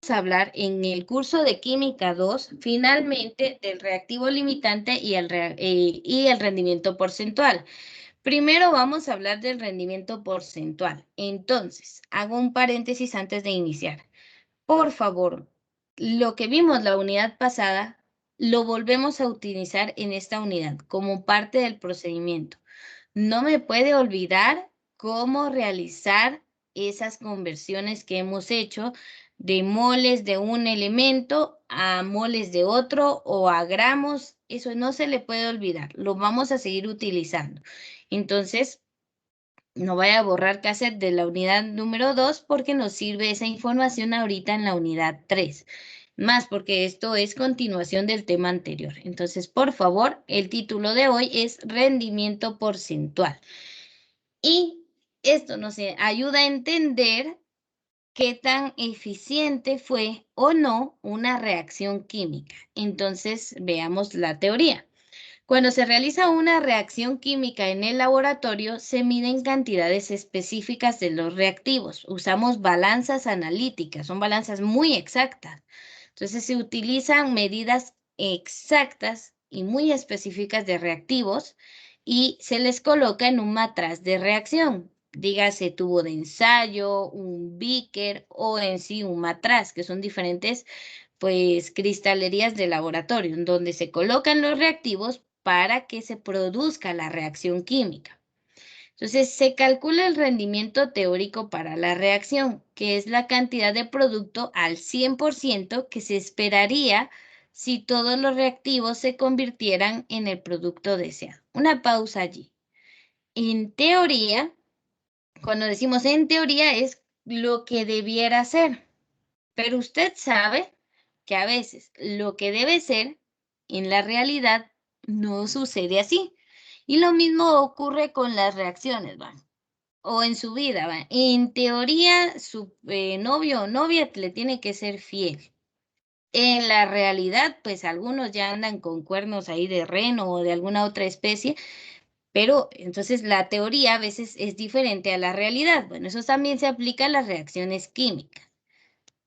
a hablar en el curso de Química 2, finalmente, del reactivo limitante y el rendimiento porcentual. Primero vamos a hablar del rendimiento porcentual. Entonces, hago un paréntesis antes de iniciar. Por favor, lo que vimos la unidad pasada, lo volvemos a utilizar en esta unidad como parte del procedimiento. No me puede olvidar cómo realizar esas conversiones que hemos hecho de moles de un elemento a moles de otro o a gramos. Eso no se le puede olvidar. Lo vamos a seguir utilizando. Entonces, no vaya a borrar cassette de la unidad número 2 porque nos sirve esa información ahorita en la unidad 3. Más porque esto es continuación del tema anterior. Entonces, por favor, el título de hoy es rendimiento porcentual. Y esto nos ayuda a entender qué tan eficiente fue o no una reacción química. Entonces, veamos la teoría. Cuando se realiza una reacción química en el laboratorio, se miden cantidades específicas de los reactivos. Usamos balanzas analíticas, son balanzas muy exactas. Entonces, se utilizan medidas exactas y muy específicas de reactivos y se les coloca en un matraz de reacción. Dígase tubo de ensayo, un beaker o en sí un matraz, que son diferentes pues cristalerías de laboratorio, en donde se colocan los reactivos para que se produzca la reacción química. Entonces, se calcula el rendimiento teórico para la reacción, que es la cantidad de producto al 100% que se esperaría si todos los reactivos se convirtieran en el producto deseado. Una pausa allí. En teoría, cuando decimos en teoría es lo que debiera ser, pero usted sabe que a veces lo que debe ser en la realidad no sucede así. Y lo mismo ocurre con las reacciones, ¿va? O en su vida, ¿va? En teoría, su novio o novia le tiene que ser fiel. En la realidad, pues algunos ya andan con cuernos ahí de reno o de alguna otra especie, pero entonces la teoría a veces es diferente a la realidad. Bueno, eso también se aplica a las reacciones químicas.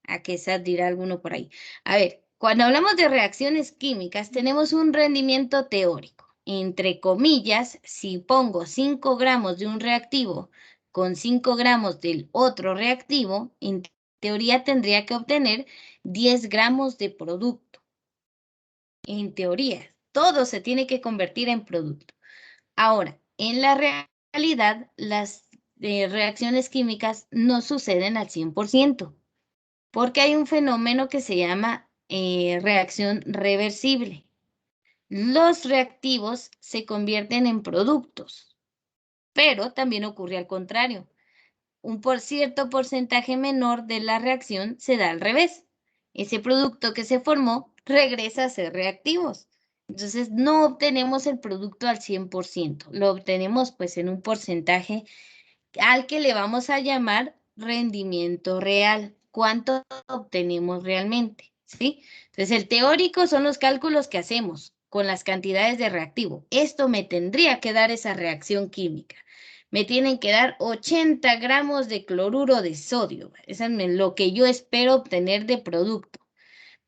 ¿A qué se dirá alguno por ahí? A ver, cuando hablamos de reacciones químicas, tenemos un rendimiento teórico. Entre comillas, si pongo 5 gramos de un reactivo con 5 gramos del otro reactivo, en teoría tendría que obtener 10 gramos de producto. En teoría, todo se tiene que convertir en producto. Ahora, en la realidad, las reacciones químicas no suceden al 100%. Porque hay un fenómeno que se llama reacción reversible. Los reactivos se convierten en productos, pero también ocurre al contrario. Un cierto porcentaje menor de la reacción se da al revés. Ese producto que se formó regresa a ser reactivos. Entonces, no obtenemos el producto al 100%, lo obtenemos pues en un porcentaje al que le vamos a llamar rendimiento real. ¿Cuánto obtenemos realmente? ¿Sí? Entonces, el teórico son los cálculos que hacemos con las cantidades de reactivo. Esto me tendría que dar esa reacción química. Me tienen que dar 80 gramos de cloruro de sodio. Eso es lo que yo espero obtener de producto.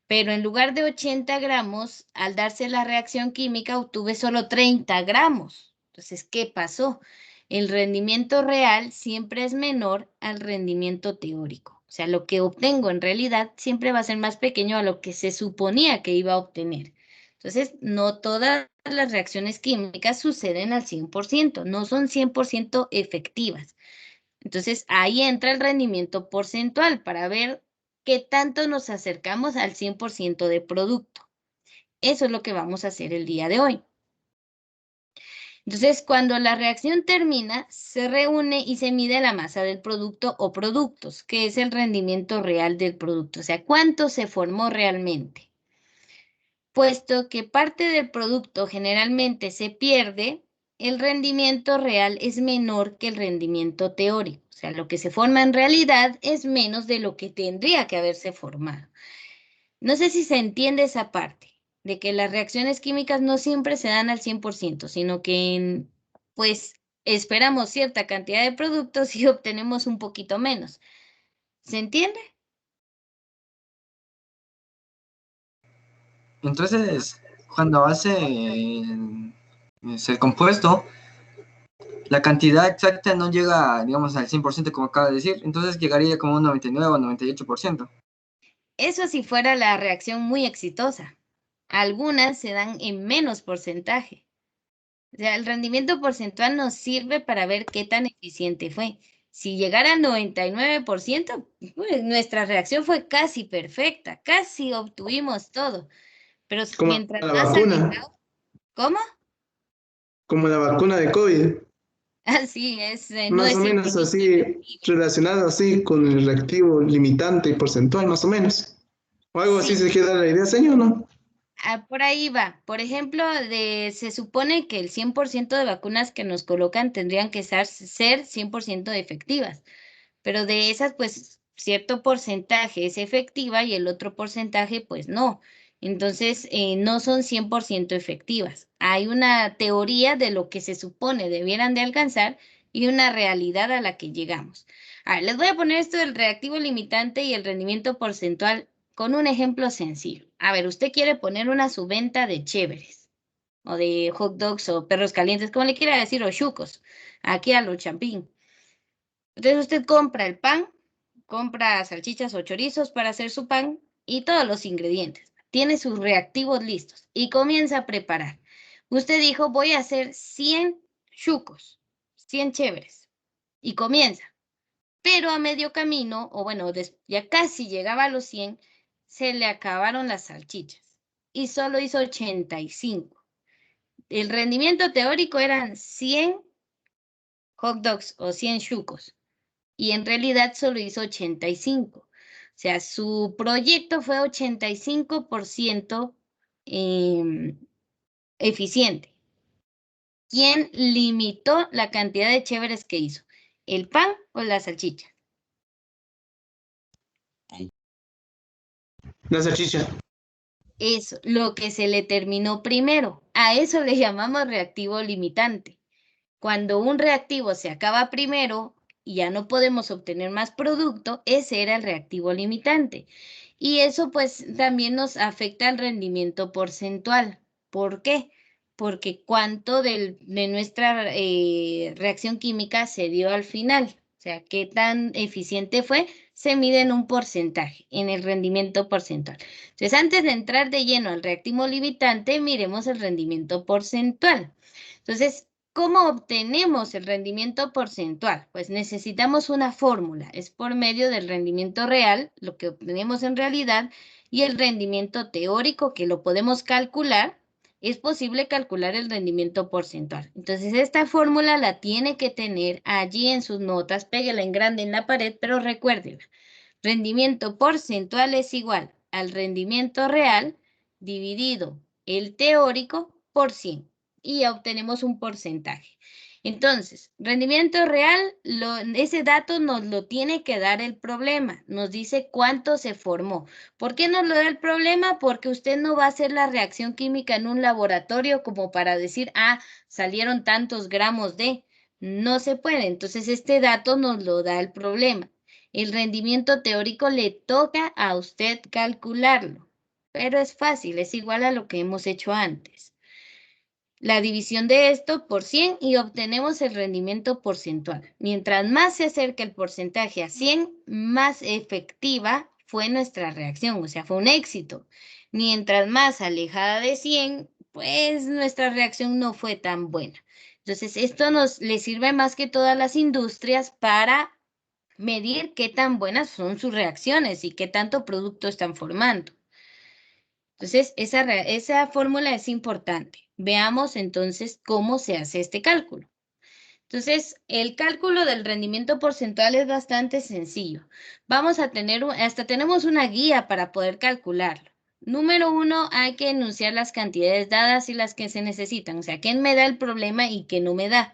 Pero en lugar de 80 gramos, al darse la reacción química, obtuve solo 30 gramos. Entonces, ¿qué pasó? El rendimiento real siempre es menor al rendimiento teórico. O sea, lo que obtengo en realidad siempre va a ser más pequeño a lo que se suponía que iba a obtener. Entonces, no todas las reacciones químicas suceden al 100%, no son 100% efectivas. Entonces, ahí entra el rendimiento porcentual para ver qué tanto nos acercamos al 100% de producto. Eso es lo que vamos a hacer el día de hoy. Entonces, cuando la reacción termina, se reúne y se mide la masa del producto o productos, que es el rendimiento real del producto, o sea, cuánto se formó realmente. Puesto que parte del producto generalmente se pierde, el rendimiento real es menor que el rendimiento teórico. O sea, lo que se forma en realidad es menos de lo que tendría que haberse formado. No sé si se entiende esa parte, de que las reacciones químicas no siempre se dan al 100%, sino que pues esperamos cierta cantidad de productos y obtenemos un poquito menos. ¿Se entiende? Entonces, cuando hace el compuesto, la cantidad exacta no llega, digamos, al 100% como acaba de decir, entonces llegaría como un 99 o 98%. Eso si fuera la reacción muy exitosa. Algunas se dan en menos porcentaje. O sea, el rendimiento porcentual nos sirve para ver qué tan eficiente fue. Si llegara al 99%, pues, nuestra reacción fue casi perfecta, casi obtuvimos todo. Pero Como mientras la más vacuna, alejado, ¿cómo? como la vacuna de COVID, Así es, no más es o menos 100% así, efectiva. relacionado así con el reactivo limitante y porcentual, más o menos. O algo así Sí, se queda la idea, señor, ¿no? por ahí va. Por ejemplo, se supone que el 100% de vacunas que nos colocan tendrían que ser 100% efectivas. Pero de esas, pues cierto porcentaje es efectiva y el otro porcentaje, pues no. Entonces, no son 100% efectivas. Hay una teoría de lo que se supone debieran de alcanzar y una realidad a la que llegamos. A ver, les voy a poner esto del reactivo limitante y el rendimiento porcentual con un ejemplo sencillo. A ver, usted quiere poner una subventa de chéveres o de hot dogs o perros calientes, como le quiera decir, o chucos, aquí a los champín. Entonces usted compra el pan, compra salchichas o chorizos para hacer su pan y todos los ingredientes. Tiene sus reactivos listos y comienza a preparar. Usted dijo, voy a hacer 100 chucos, 100 chéveres. Y comienza. Pero a medio camino, o bueno, ya casi llegaba a los 100, se le acabaron las salchichas y solo hizo 85. El rendimiento teórico eran 100 hot dogs o 100 chucos y en realidad solo hizo 85. O sea, su proyecto fue 85% eficiente. ¿Quién limitó la cantidad de chéveres que hizo? ¿El pan o la salchicha? La salchicha. Eso, lo que se le terminó primero. A eso le llamamos reactivo limitante. Cuando un reactivo se acaba primero y ya no podemos obtener más producto, ese era el reactivo limitante. Y eso pues también nos afecta al rendimiento porcentual. ¿Por qué? Porque cuánto de nuestra reacción química se dio al final. O sea, qué tan eficiente fue, se mide en un porcentaje, en el rendimiento porcentual. Entonces, antes de entrar de lleno al reactivo limitante, miremos el rendimiento porcentual. Entonces, ¿cómo obtenemos el rendimiento porcentual? Pues necesitamos una fórmula. Es por medio del rendimiento real, lo que obtenemos en realidad, y el rendimiento teórico, que lo podemos calcular. Es posible calcular el rendimiento porcentual. Entonces, esta fórmula la tiene que tener allí en sus notas. Péguela en grande en la pared, pero recuérdela. Rendimiento porcentual es igual al rendimiento real dividido el teórico por 100 y obtenemos un porcentaje. Entonces, rendimiento real, ese dato nos lo tiene que dar el problema, nos dice cuánto se formó. ¿Por qué nos lo da el problema? Porque usted no va a hacer la reacción química en un laboratorio como para decir, salieron tantos gramos de. No se puede, entonces este dato nos lo da el problema. El rendimiento teórico le toca a usted calcularlo, pero es fácil, es igual a lo que hemos hecho antes. La división de esto por 100 y obtenemos el rendimiento porcentual. Mientras más se acerca el porcentaje a 100, más efectiva fue nuestra reacción, o sea, fue un éxito. Mientras más alejada de 100, pues nuestra reacción no fue tan buena. Entonces, esto le sirve más que todas las industrias para medir qué tan buenas son sus reacciones y qué tanto producto están formando. Entonces, esa fórmula es importante. Veamos entonces cómo se hace este cálculo. Entonces, el cálculo del rendimiento porcentual es bastante sencillo. Vamos a tener, hasta tenemos una guía para poder calcularlo. Número 1, hay que enunciar las cantidades dadas y las que se necesitan. O sea, qué me da el problema y qué no me da.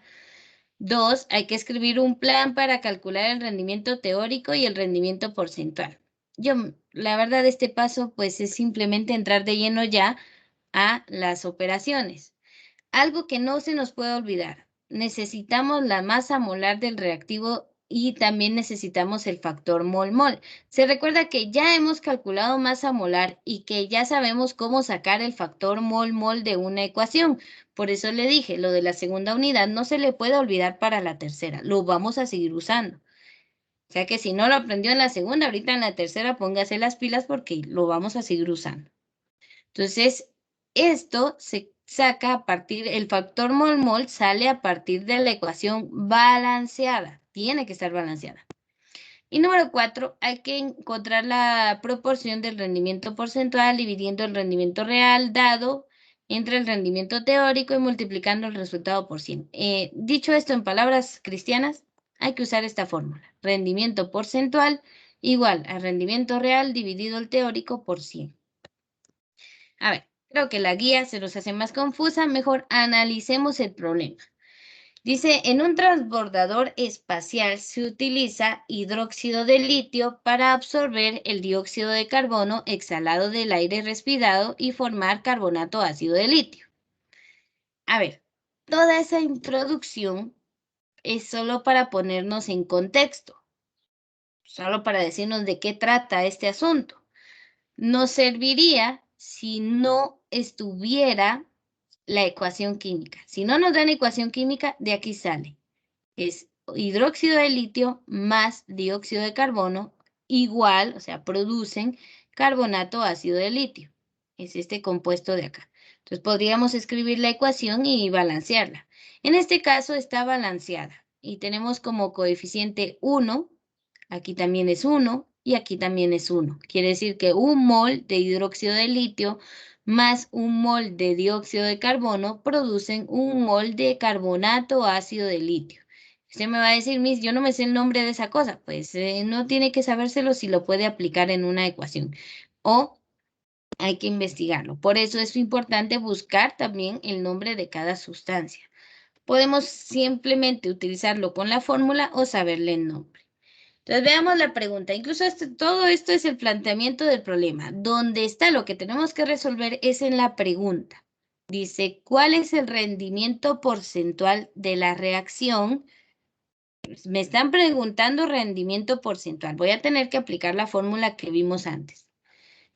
2, hay que escribir un plan para calcular el rendimiento teórico y el rendimiento porcentual. La verdad, este paso pues es simplemente entrar de lleno ya a las operaciones. Algo que no se nos puede olvidar, necesitamos la masa molar del reactivo y también necesitamos el factor mol-mol. Se recuerda que ya hemos calculado masa molar y que ya sabemos cómo sacar el factor mol-mol de una ecuación. Por eso le dije, lo de la segunda unidad no se le puede olvidar para la tercera. Lo vamos a seguir usando. O sea que si no lo aprendió en la segunda, ahorita en la tercera póngase las pilas porque lo vamos a seguir usando. Entonces, esto se saca a partir, el factor mol-mol sale a partir de la ecuación balanceada. Tiene que estar balanceada. Y número 4, hay que encontrar la proporción del rendimiento porcentual dividiendo el rendimiento real dado entre el rendimiento teórico y multiplicando el resultado por 100. Dicho esto en palabras cristianas, hay que usar esta fórmula. Rendimiento porcentual igual a rendimiento real dividido el teórico por 100. A ver, creo que la guía se nos hace más confusa. Mejor analicemos el problema. Dice, en un transbordador espacial se utiliza hidróxido de litio para absorber el dióxido de carbono exhalado del aire respirado y formar carbonato ácido de litio. A ver, toda esa introducción es solo para ponernos en contexto, solo para decirnos de qué trata este asunto. Nos serviría si no estuviera la ecuación química. Si no nos dan ecuación química, de aquí sale. Es hidróxido de litio más dióxido de carbono igual, o sea, producen carbonato ácido de litio. Es este compuesto de acá. Entonces podríamos escribir la ecuación y balancearla. En este caso está balanceada y tenemos como coeficiente 1, aquí también es 1 y aquí también es 1. Quiere decir que un mol de hidróxido de litio más un mol de dióxido de carbono producen un mol de carbonato ácido de litio. Usted me va a decir, Miss, yo no me sé el nombre de esa cosa. Pues no tiene que sabérselo si lo puede aplicar en una ecuación. O hay que investigarlo. Por eso es importante buscar también el nombre de cada sustancia. Podemos simplemente utilizarlo con la fórmula o saberle el nombre. Entonces veamos la pregunta. Incluso todo esto es el planteamiento del problema. Donde está lo que tenemos que resolver es en la pregunta. Dice, ¿cuál es el rendimiento porcentual de la reacción? Me están preguntando rendimiento porcentual. Voy a tener que aplicar la fórmula que vimos antes.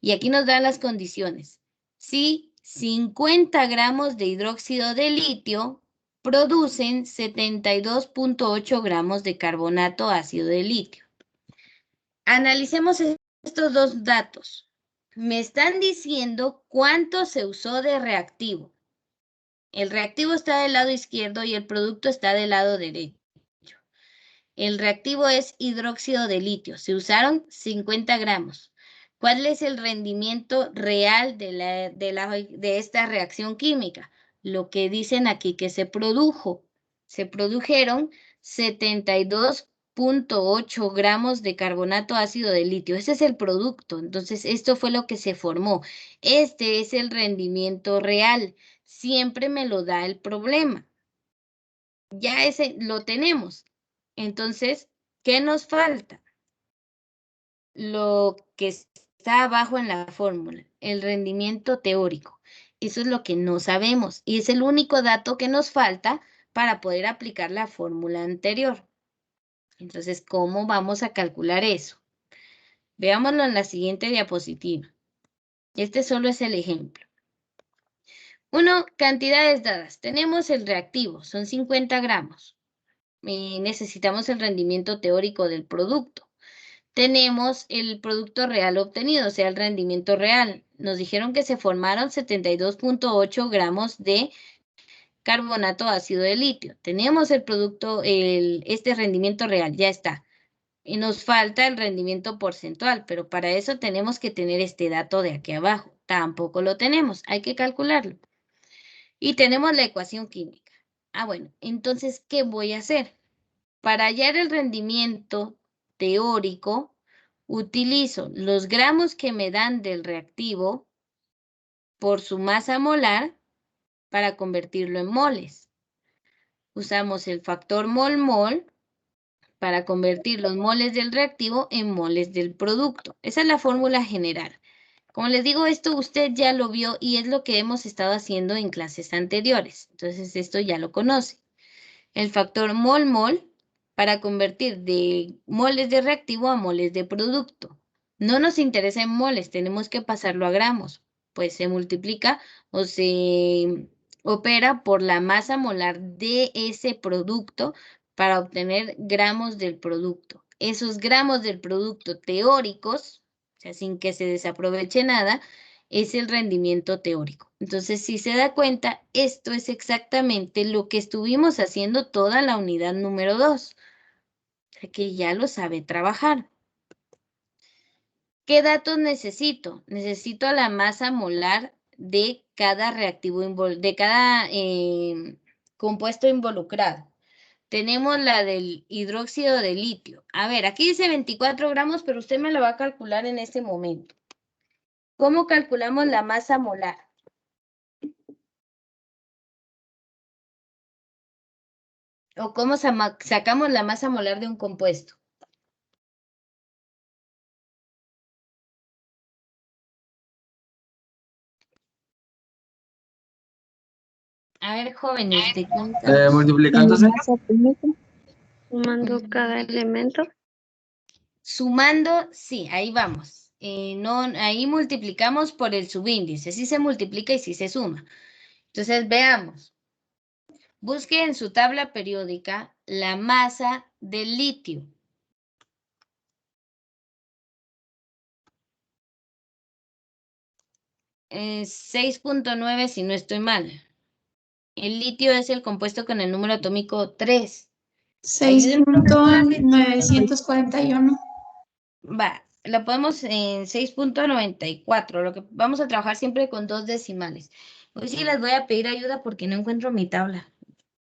Y aquí nos dan las condiciones. Si 50 gramos de hidróxido de litio producen 72.8 gramos de carbonato ácido de litio. Analicemos estos dos datos. Me están diciendo cuánto se usó de reactivo. El reactivo está del lado izquierdo y el producto está del lado derecho. El reactivo es hidróxido de litio. Se usaron 50 gramos. ¿Cuál es el rendimiento real de esta reacción química? Lo que dicen aquí que se produjo. Se produjeron 72.8 gramos de carbonato ácido de litio. Ese es el producto. Entonces, esto fue lo que se formó. Este es el rendimiento real. Siempre me lo da el problema. Ya ese lo tenemos. Entonces, ¿qué nos falta? Lo que está abajo en la fórmula, el rendimiento teórico. Eso es lo que no sabemos y es el único dato que nos falta para poder aplicar la fórmula anterior. Entonces, ¿cómo vamos a calcular eso? Veámoslo en la siguiente diapositiva. Este solo es el ejemplo. 1, cantidades dadas. Tenemos el reactivo, son 50 gramos. Y necesitamos el rendimiento teórico del producto. Tenemos el producto real obtenido, o sea, el rendimiento real. Nos dijeron que se formaron 72.8 gramos de carbonato ácido de litio. Tenemos el producto, este rendimiento real, ya está. Y nos falta el rendimiento porcentual, pero para eso tenemos que tener este dato de aquí abajo. Tampoco lo tenemos, hay que calcularlo. Y tenemos la ecuación química. Bueno, entonces, ¿qué voy a hacer? Para hallar el rendimiento teórico, utilizo los gramos que me dan del reactivo por su masa molar para convertirlo en moles. Usamos el factor mol-mol para convertir los moles del reactivo en moles del producto. Esa es la fórmula general. Como les digo, esto usted ya lo vio y es lo que hemos estado haciendo en clases anteriores. Entonces, esto ya lo conoce. El factor mol-mol para convertir de moles de reactivo a moles de producto. No nos interesa en moles, tenemos que pasarlo a gramos, pues se multiplica o se opera por la masa molar de ese producto para obtener gramos del producto. Esos gramos del producto teóricos, o sea, sin que se desaproveche nada, es el rendimiento teórico. Entonces, si se da cuenta, esto es exactamente lo que estuvimos haciendo toda la unidad número 2, o sea, que ya lo sabe trabajar. ¿Qué datos necesito? Necesito la masa molar de cada reactivo, de cada compuesto involucrado. Tenemos la del hidróxido de litio. A ver, aquí dice 24 gramos, pero usted me lo va a calcular en este momento. ¿Cómo calculamos la masa molar? ¿O cómo sacamos la masa molar de un compuesto? A ver, jóvenes, ¿de cuántas? Multiplicándose. Sumando cada elemento. Sumando, sí, ahí vamos. No, ahí multiplicamos por el subíndice. Sí se multiplica y sí se suma. Entonces, veamos. Busque en su tabla periódica la masa del litio. Es 6.9 si no estoy mal. El litio es el compuesto con el número atómico 3. 6.941. Va, la podemos en 6.94. Lo que vamos a trabajar siempre con 2 decimales. Hoy sí les voy a pedir ayuda porque no encuentro mi tabla.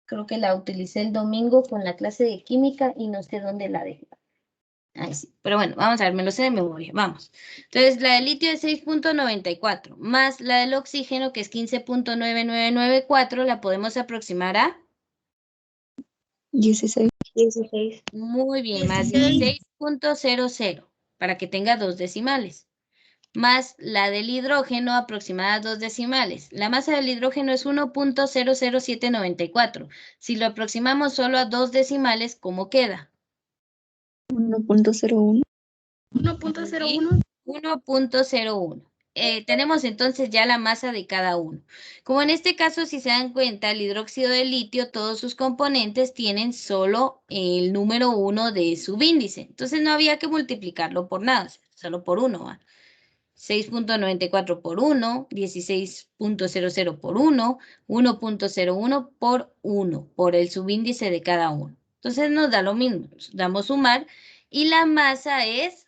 Creo que la utilicé el domingo con la clase de química y no sé dónde la dejé. Ahí sí. Pero bueno, vamos a ver, me lo sé de memoria. Vamos. Entonces, la del litio es 6.94, más la del oxígeno, que es 15.9994, la podemos aproximar a 16. muy bien, más 16.00, para que tenga 2 decimales. Más la del hidrógeno aproximada a 2 decimales. La masa del hidrógeno es 1.00794. Si lo aproximamos solo a 2 decimales, ¿cómo queda? 1.01. 1.01. 1.01. Tenemos entonces ya la masa de cada uno. Como en este caso, si se dan cuenta, el hidróxido de litio, todos sus componentes tienen solo el número 1 de subíndice. Entonces no había que multiplicarlo por nada, solo por 1. ¿Va? 6.94 por 1, 16.00 por 1, 1.01 por 1, por el subíndice de cada uno. Entonces nos da lo mismo, damos sumar y la masa es,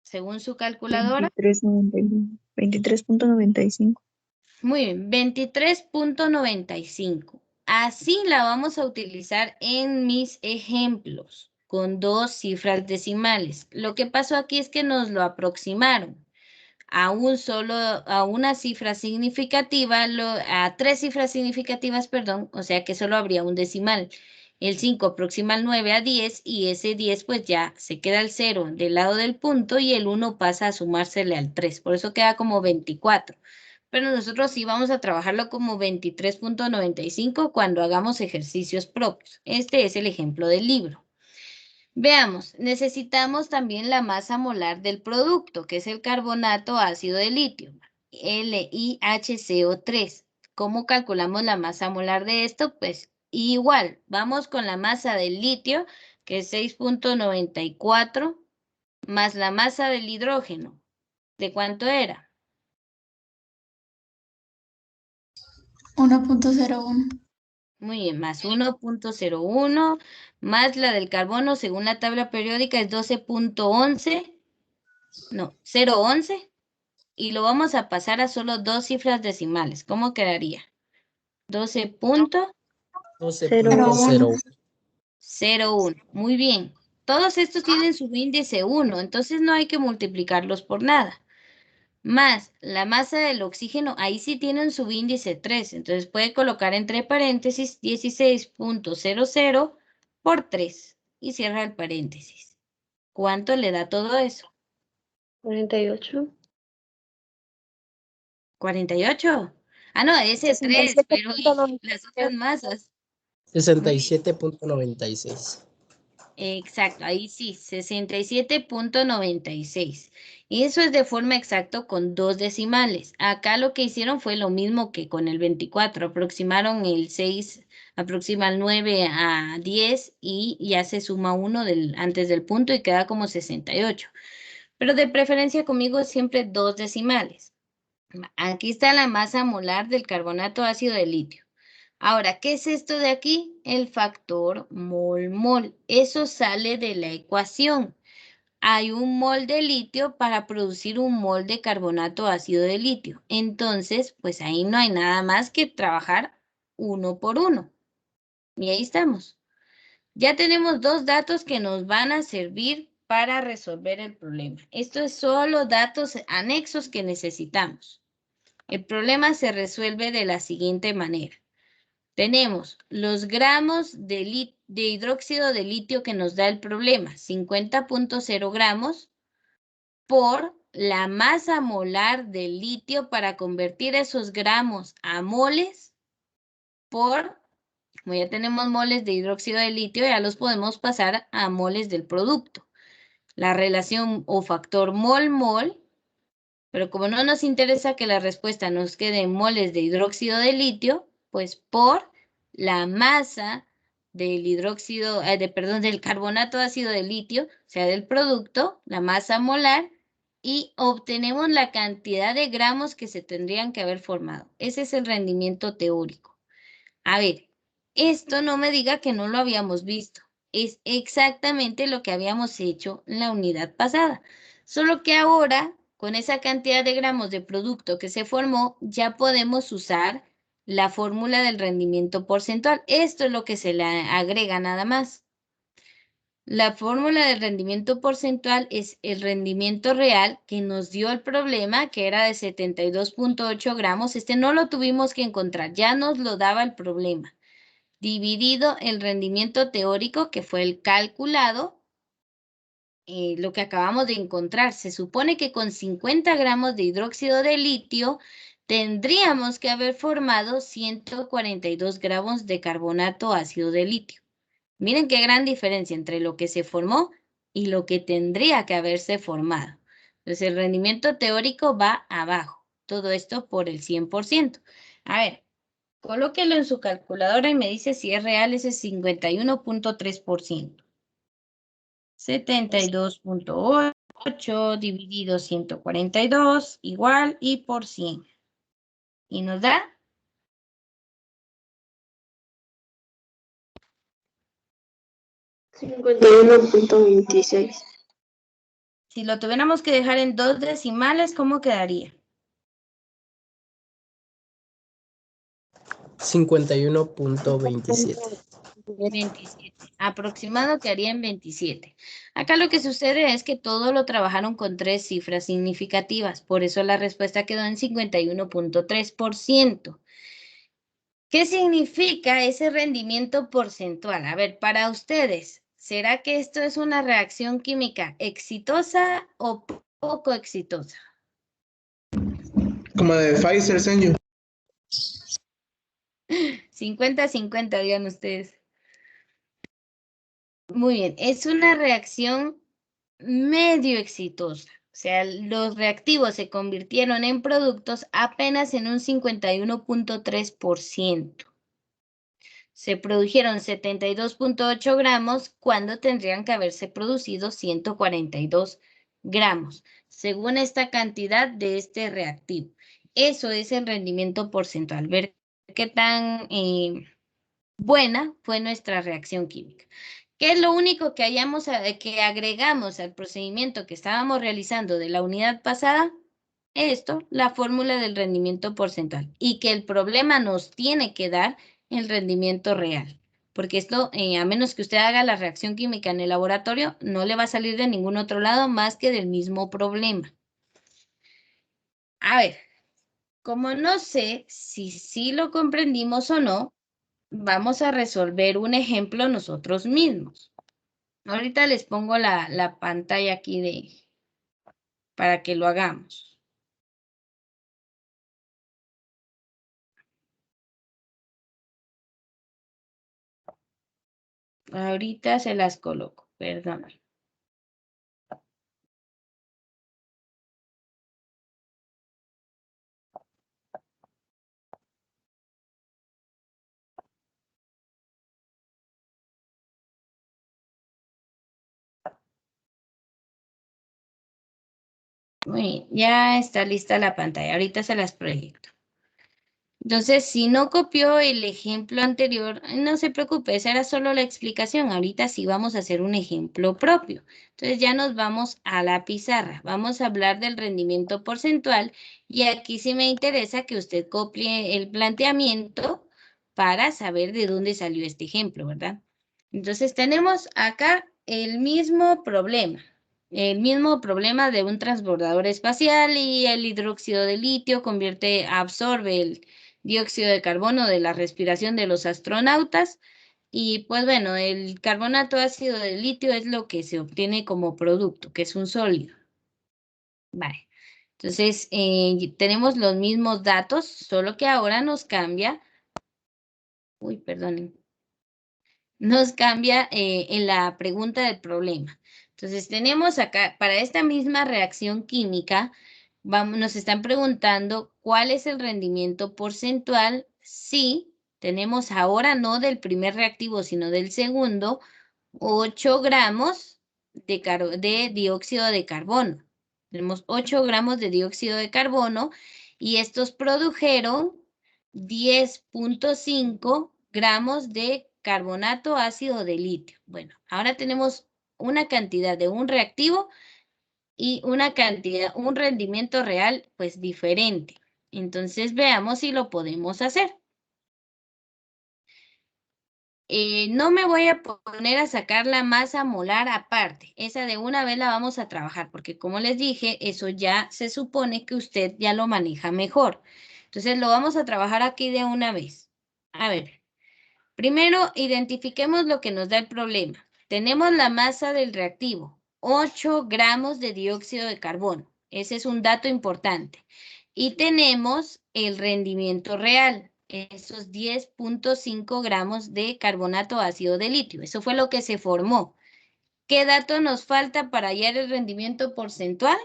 según su calculadora, 23.95. muy bien, 23.95. Así la vamos a utilizar en mis ejemplos, con 2 cifras decimales. Lo que pasó aquí es que nos lo aproximaron a una cifra significativa, a 3 cifras significativas, perdón, o sea que solo habría un decimal. El 5 aproxima al 9 a 10 y ese 10 pues ya se queda el 0 del lado del punto y el 1 pasa a sumársele al 3, por eso queda como 24. Pero nosotros sí vamos a trabajarlo como 23.95 cuando hagamos ejercicios propios. Este es el ejemplo del libro. Veamos, necesitamos también la masa molar del producto, que es el carbonato ácido de litio, LiHCO3. ¿Cómo calculamos la masa molar de esto? Pues igual, vamos con la masa del litio, que es 6.94, más la masa del hidrógeno. ¿De cuánto era? 1.01. Muy bien, más 1.01, más la del carbono, según la tabla periódica, es 12.11, no, 0.11, y lo vamos a pasar a solo 2 cifras decimales. ¿Cómo quedaría? 12.01. Muy bien. Todos estos tienen su índice 1, entonces no hay que multiplicarlos por nada. Más la masa del oxígeno, ahí sí tiene un subíndice 3, entonces puede colocar entre paréntesis 16.00 por 3 y cierra el paréntesis. ¿Cuánto le da todo eso? 48. 48. Ah, no, ese es 3, pero ¿y las otras masas? 67.96. Exacto, ahí sí, 67.96. Y eso es de forma exacta con 2 decimales. Acá lo que hicieron fue lo mismo que con el 24. Aproximaron el 6, aproximan 9 a 10 y ya se suma 1 antes del punto y queda como 68. Pero de preferencia conmigo siempre 2 decimales. Aquí está la masa molar del carbonato ácido de litio. Ahora, ¿qué es esto de aquí? El factor mol-mol. Eso sale de la ecuación. Hay un mol de litio para producir un mol de carbonato ácido de litio. Entonces, pues ahí no hay nada más que trabajar uno por uno. Y ahí estamos. Ya tenemos 2 datos que nos van a servir para resolver el problema. Esto es solo datos anexos que necesitamos. El problema se resuelve de la siguiente manera. Tenemos los gramos de hidróxido de litio que nos da el problema, 50.0 gramos por la masa molar de litio para convertir esos gramos a moles por, como ya tenemos moles de hidróxido de litio, ya los podemos pasar a moles del producto. La relación o factor mol-mol, pero como no nos interesa que la respuesta nos quede en moles de hidróxido de litio, pues por la masa del hidróxido, del carbonato ácido de litio, o sea, del producto, la masa molar, y obtenemos la cantidad de gramos que se tendrían que haber formado. Ese es el rendimiento teórico. A ver, esto no me diga que no lo habíamos visto. Es exactamente lo que habíamos hecho en la unidad pasada. Solo que ahora, con esa cantidad de gramos de producto que se formó, ya podemos usar la fórmula del rendimiento porcentual. Esto es lo que se le agrega nada más. La fórmula del rendimiento porcentual es el rendimiento real que nos dio el problema, que era de 72.8 gramos. Este no lo tuvimos que encontrar, ya nos lo daba el problema. Dividido el rendimiento teórico, que fue el calculado, lo que acabamos de encontrar. Se supone que con 50 gramos de hidróxido de litio tendríamos que haber formado 142 gramos de carbonato ácido de litio. Miren qué gran diferencia entre lo que se formó y lo que tendría que haberse formado. Entonces el rendimiento teórico va abajo. Todo esto por el 100%. A ver, colóquelo en su calculadora y me dice si es real ese 51.3%. 72.8 dividido 142 igual y por 100. Y nos da 51.26. si lo tuviéramos que dejar en 2 decimales, ¿cómo quedaría? 51.27. 27. Aproximado quedaría en 27. Acá lo que sucede es que todo lo trabajaron con 3 cifras significativas. Por eso la respuesta quedó en 51.3%. ¿Qué significa ese rendimiento porcentual? A ver, para ustedes, ¿será que esto es una reacción química exitosa o poco exitosa? Como de Pfizer, señor. 50-50, digan ustedes. Muy bien, es una reacción medio exitosa. O sea, los reactivos se convirtieron en productos apenas en un 51.3%. Se produjeron 72.8 gramos cuando tendrían que haberse producido 142 gramos, según esta cantidad de este reactivo. Eso es el rendimiento porcentual. Ver qué tan buena fue nuestra reacción química. ¿Qué es lo único que agregamos al procedimiento que estábamos realizando de la unidad pasada? Esto, la fórmula del rendimiento porcentual, y que el problema nos tiene que dar el rendimiento real, porque esto, a menos que usted haga la reacción química en el laboratorio, no le va a salir de ningún otro lado más que del mismo problema. A ver, como no sé si sí lo comprendimos o no, vamos a resolver un ejemplo nosotros mismos. Ahorita les pongo la pantalla aquí para que lo hagamos. Ahorita se las coloco, perdón. Muy bien, ya está lista la pantalla. Ahorita se las proyecto. Entonces, si no copió el ejemplo anterior, no se preocupe, esa era solo la explicación. Ahorita sí vamos a hacer un ejemplo propio. Entonces, ya nos vamos a la pizarra. Vamos a hablar del rendimiento porcentual y aquí sí me interesa que usted copie el planteamiento para saber de dónde salió este ejemplo, ¿verdad? Entonces, tenemos acá el mismo problema. El mismo problema de un transbordador espacial y el hidróxido de litio absorbe el dióxido de carbono de la respiración de los astronautas. Y pues bueno, el carbonato ácido de litio es lo que se obtiene como producto, que es un sólido. Vale. Entonces, tenemos los mismos datos, solo que ahora nos cambia. Uy, perdonen. Nos cambia en la pregunta del problema. Entonces, tenemos acá, para esta misma reacción química, nos están preguntando cuál es el rendimiento porcentual si tenemos ahora no del primer reactivo, sino del segundo, 8 gramos de dióxido de carbono. Tenemos 8 gramos de dióxido de carbono y estos produjeron 10.5 gramos de carbonato ácido de litio. Bueno, ahora tenemos una cantidad de un reactivo y una cantidad, un rendimiento real, pues diferente. Entonces veamos si lo podemos hacer. No me voy a poner a sacar la masa molar aparte. Esa de una vez la vamos a trabajar, porque como les dije, eso ya se supone que usted ya lo maneja mejor. Entonces lo vamos a trabajar aquí de una vez. A ver, primero identifiquemos lo que nos da el problema. Tenemos la masa del reactivo, 8 gramos de dióxido de carbono. Ese es un dato importante. Y tenemos el rendimiento real, esos 10.5 gramos de carbonato ácido de litio. Eso fue lo que se formó. ¿Qué dato nos falta para hallar el rendimiento porcentual?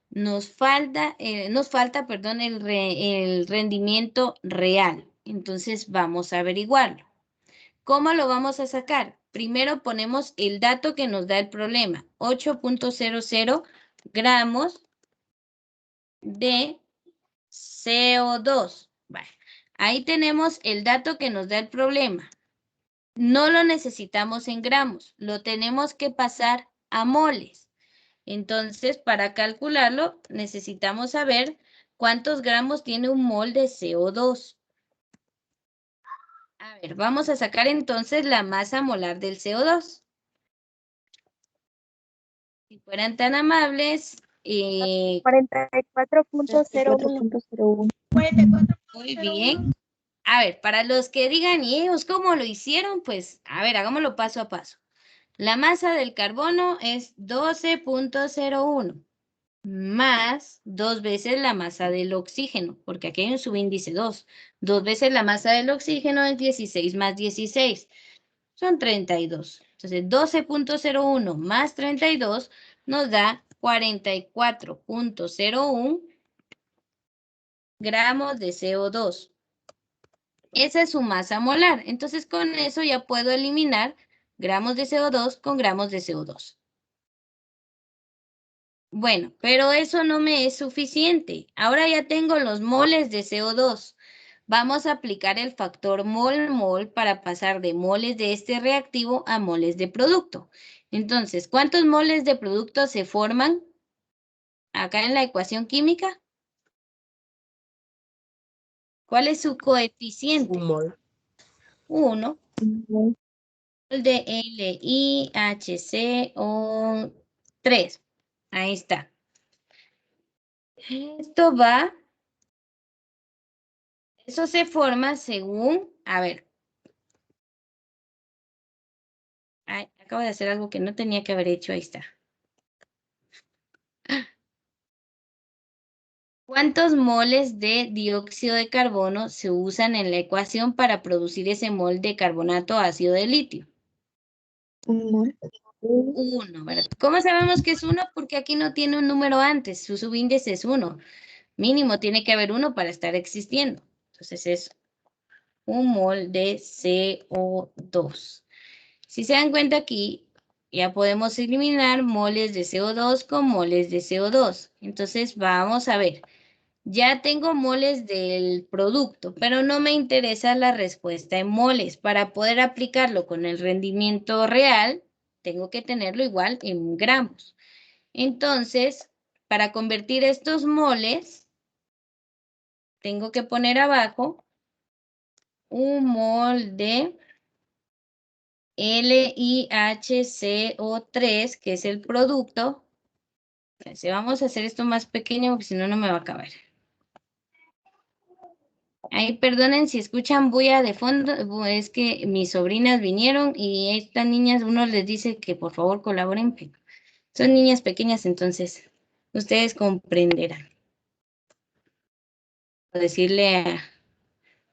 Nos falta, perdón, el rendimiento real. Entonces vamos a averiguarlo. ¿Cómo lo vamos a sacar? Primero ponemos el dato que nos da el problema, 8.00 gramos de CO2. Vale. Ahí tenemos el dato que nos da el problema. No lo necesitamos en gramos, lo tenemos que pasar a moles. Entonces, para calcularlo, necesitamos saber cuántos gramos tiene un mol de CO2. A ver, vamos a sacar entonces la masa molar del CO2. Si fueran tan amables, 44.01. muy bien. A ver, para los que digan, ¿y ellos cómo lo hicieron? Pues, a ver, hagámoslo paso a paso. La masa del carbono es 12.01 más 2 veces la masa del oxígeno, porque aquí hay un subíndice 2. 2 veces la masa del oxígeno es 16 más 16. Son 32. Entonces, 12.01 más 32 nos da 44.01 gramos de CO2. Esa es su masa molar. Entonces, con eso ya puedo eliminar gramos de CO2 con gramos de CO2. Bueno, pero eso no me es suficiente. Ahora ya tengo los moles de CO2. Vamos a aplicar el factor mol-mol para pasar de moles de este reactivo a moles de producto. Entonces, ¿cuántos moles de producto se forman acá en la ecuación química? ¿Cuál es su coeficiente? Un mol. 1. De LiHCO3. Ahí está. Eso se forma según, a ver. Ay, acabo de hacer algo que no tenía que haber hecho, ahí está. ¿Cuántos moles de dióxido de carbono se usan en la ecuación para producir ese mol de carbonato ácido de litio? Un mol. 1, ¿verdad? ¿Cómo sabemos que es 1? Porque aquí no tiene un número antes, su subíndice es 1. Mínimo tiene que haber 1 para estar existiendo. Entonces es 1 mol de CO2. Si se dan cuenta aquí, ya podemos eliminar moles de CO2 con moles de CO2. Entonces vamos a ver. Ya tengo moles del producto, pero no me interesa la respuesta en moles. Para poder aplicarlo con el rendimiento real, tengo que tenerlo igual en gramos. Entonces, para convertir estos moles, tengo que poner abajo un mol de LiHCO3, que es el producto. Vamos a hacer esto más pequeño porque si no, no me va a acabar. Ay, perdonen si escuchan bulla de fondo, es que mis sobrinas vinieron y estas niñas, uno les dice que por favor colaboren. Son niñas pequeñas, entonces ustedes comprenderán. O decirle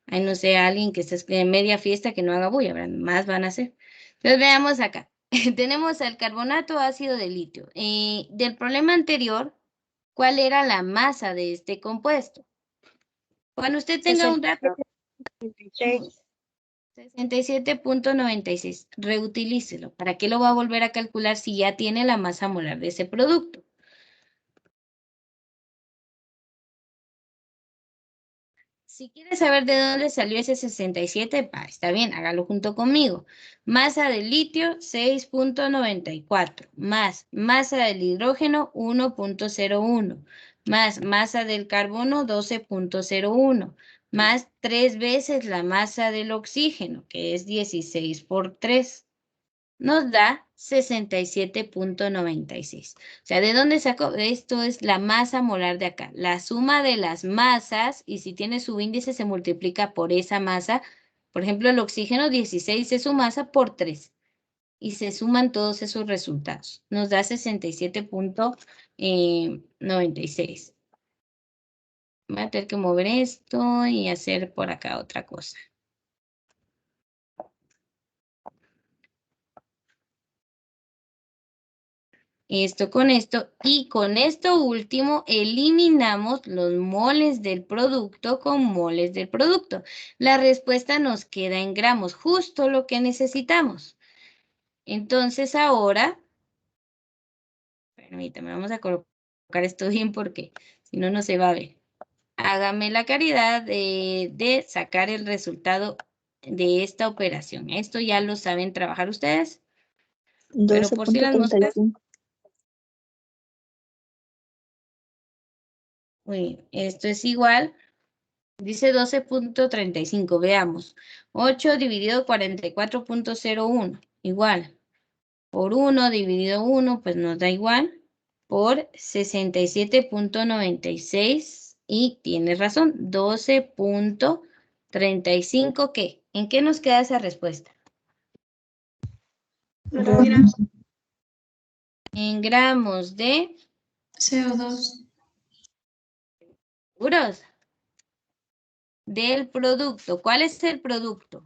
a no sé, a alguien que esté en media fiesta que no haga bulla, ¿verdad? Más van a hacer. Entonces veamos acá. Tenemos el carbonato ácido de litio. Del problema anterior, ¿cuál era la masa de este compuesto? Cuando usted tenga un dato, 67.96. Reutilícelo. ¿Para qué lo va a volver a calcular si ya tiene la masa molar de ese producto? Si quieres saber de dónde salió ese 67, está bien, hágalo junto conmigo. Masa del litio, 6.94, más masa del hidrógeno, 1.01, más masa del carbono, 12.01, más 3 veces la masa del oxígeno, que es 16 por 3. Nos da 67.96. O sea, ¿de dónde sacó? Esto es la masa molar de acá. La suma de las masas, y si tiene su índice, se multiplica por esa masa. Por ejemplo, el oxígeno 16 es su masa por 3. Y se suman todos esos resultados. Nos da 67.96. Voy a tener que mover esto y hacer por acá otra cosa. Esto con esto, y con esto último eliminamos los moles del producto con moles del producto. La respuesta nos queda en gramos, justo lo que necesitamos. Entonces ahora, permítame, vamos a colocar esto bien porque si no, no se va a ver. Hágame la caridad de sacar el resultado de esta operación. Esto ya lo saben trabajar ustedes, pero por si las moscas. 12.35. Muy bien, esto es igual, dice 12.35, veamos. 8 dividido 44.01, igual. Por 1 dividido 1, pues nos da igual. Por 67.96, y tiene razón, 12.35, ¿qué? ¿En qué nos queda esa respuesta? En gramos de CO2. ¿seguros? Del producto. ¿Cuál es el producto?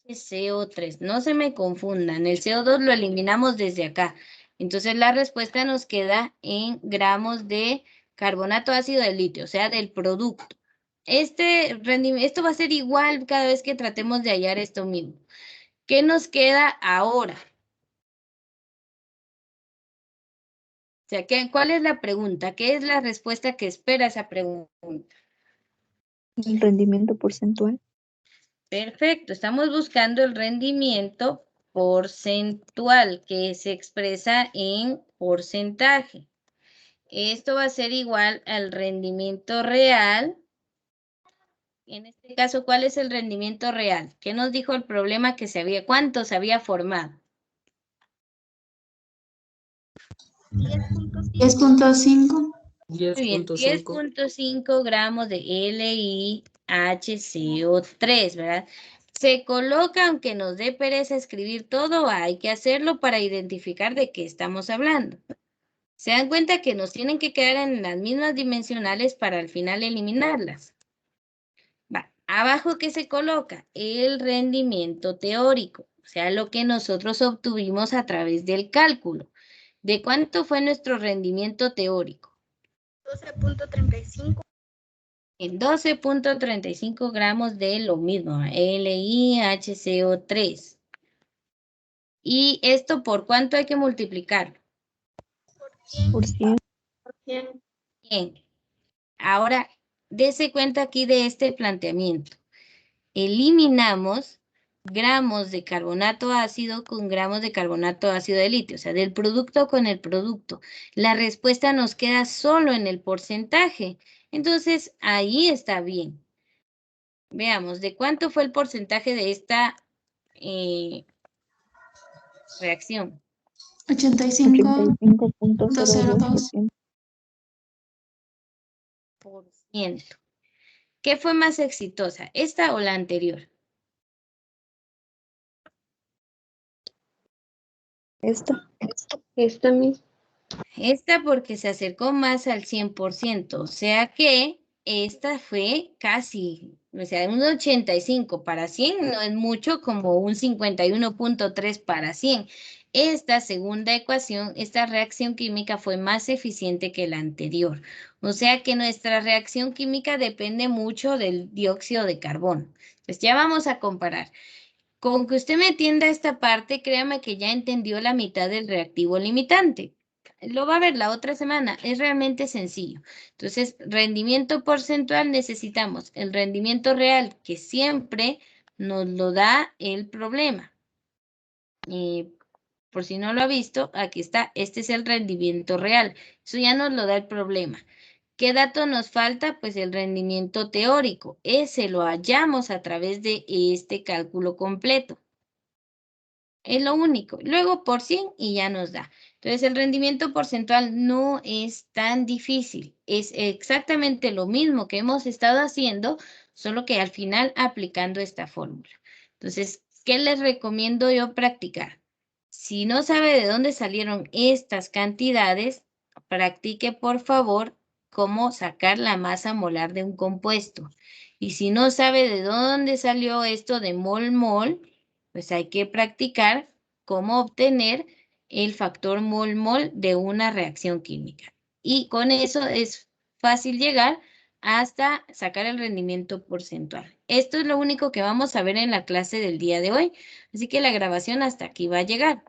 LiHCO3. No se me confundan. El CO2 lo eliminamos desde acá. Entonces la respuesta nos queda en gramos de carbonato ácido de litio, o sea, del producto. Esto va a ser igual cada vez que tratemos de hallar esto mismo. ¿Qué nos queda ahora? O sea, ¿cuál es la pregunta? ¿Qué es la respuesta que espera esa pregunta? El rendimiento porcentual. Perfecto, estamos buscando el rendimiento porcentual que se expresa en porcentaje. Esto va a ser igual al rendimiento real. En este caso, ¿cuál es el rendimiento real? ¿Qué nos dijo el problema que cuánto se había formado? 10.5. Muy bien, 10.5 gramos de LiHCO3, ¿verdad? Se coloca, aunque nos dé pereza escribir todo, hay que hacerlo para identificar de qué estamos hablando. Se dan cuenta que nos tienen que quedar en las mismas dimensionales para al final eliminarlas. Va, Abajo, ¿qué se coloca? El rendimiento teórico, o sea, lo que nosotros obtuvimos a través del cálculo. ¿De cuánto fue nuestro rendimiento teórico? 12.35. En 12.35 gramos de lo mismo, LiHCO3. ¿Y esto por cuánto hay que multiplicar? Por 100. Bien. Ahora, dése cuenta aquí de este planteamiento. Eliminamos gramos de carbonato ácido con gramos de carbonato ácido de litio, o sea, del producto con el producto. La respuesta nos queda solo en el porcentaje. Entonces, ahí está bien. Veamos, ¿de cuánto fue el porcentaje de esta reacción? 85.02. Por ciento. ¿Qué fue más exitosa, esta o la anterior? Esta misma. Esta porque se acercó más al 100%, o sea que esta fue casi, o sea, un 85 para 100 no es mucho, como un 51.3 para 100. Esta segunda ecuación, esta reacción química fue más eficiente que la anterior. O sea que nuestra reacción química depende mucho del dióxido de carbono. Entonces ya vamos a comparar. Con que usted me entienda esta parte, créame que ya entendió la mitad del reactivo limitante. Lo va a ver la otra semana, es realmente sencillo. Entonces, rendimiento porcentual necesitamos el rendimiento real que siempre nos lo da el problema. Por si no lo ha visto, aquí está, este es el rendimiento real. Eso ya nos lo da el problema. ¿Qué dato nos falta? Pues el rendimiento teórico. Ese lo hallamos a través de este cálculo completo. Es lo único. Luego por 100 y ya nos da. Entonces el rendimiento porcentual no es tan difícil. Es exactamente lo mismo que hemos estado haciendo, solo que al final aplicando esta fórmula. Entonces, ¿qué les recomiendo yo practicar? Si no sabe de dónde salieron estas cantidades, practique por favor cómo sacar la masa molar de un compuesto. Y si no sabe de dónde salió esto de mol-mol, pues hay que practicar cómo obtener el factor mol-mol de una reacción química. Y con eso es fácil llegar hasta sacar el rendimiento porcentual. Esto es lo único que vamos a ver en la clase del día de hoy. Así que la grabación hasta aquí va a llegar.